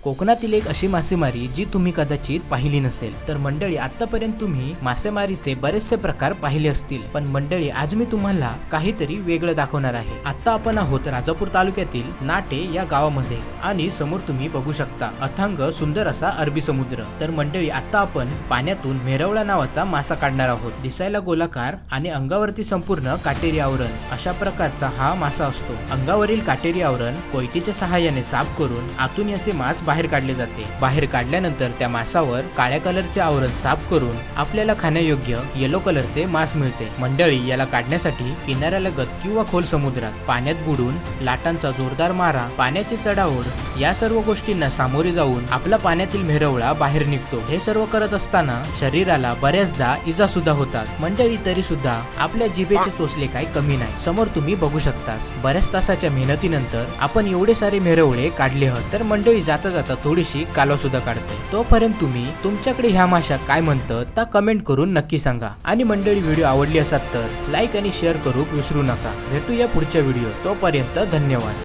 कोकणातील एक अशी मासेमारी जी तुम्ही कदाचित पाहिली नसेल। तर मंडळी, आतापर्यंत तुम्ही मासेमारीचे बरेचसे प्रकार पाहिले असतील, पण मंडळी आज मी तुम्हाला काहीतरी वेगळं दाखवणार आहे। आता आपण आहोत राजापूर तालुक्यातील नाटे या गावामध्ये आणि समोर तुम्ही बघू शकता अथांग सुंदर असा अरबी समुद्र। तर मंडळी, आता आपण पाण्यातून मेरवळा नावाचा मासा काढणार आहोत। दिसायला गोलाकार आणि अंगावरती संपूर्ण काटेरी आवरण अशा प्रकारचा हा मासा असतो। अंगावरील काटेरी आवरण कोयतीच्या सहाय्याने साफ करून आतून याचे मांस बाहेर काढले जाते। बाहेर काढल्यानंतर त्या मासावर काळ्या कलरचे आवरण साफ करून आपल्याला खाण्यायोग्य येलो कलरचे मांस मिळते। मंडळी, याला काढण्यासाठी किनाऱ्यालगत किंवा खोल समुद्रात पाण्यात बुडून लाटांचा जोरदार मारा, पाण्याची चढाओढ या सर्व गोष्टींना सामोरे जाऊन आपला पाण्यातील मेरवळा बाहेर निघतो। हे सर्व करत असताना शरीराला बऱ्याचदा इजा सुद्धा होतात। मंडळी, तरी सुद्धा आपल्या जिभेचे चोचले काही कमी नाही। समोर तुम्ही बघू शकतास बऱ्याच तासाच्या मेहनतीनंतर आपण एवढे सारे मेरवळे काढले आहेत। तर मंडळी, जाता जाता थोडीशी कालवा सुद्धा काढते। तोपर्यंत तुम्ही तुमच्याकडे ह्या माशा काय म्हणतात त्या कमेंट करून नक्की सांगा। आणि मंडळी, व्हिडिओ आवडली असेल तर लाईक आणि शेअर करू विसरू नका। भेटूया पुढच्या व्हिडिओ, तोपर्यंत धन्यवाद।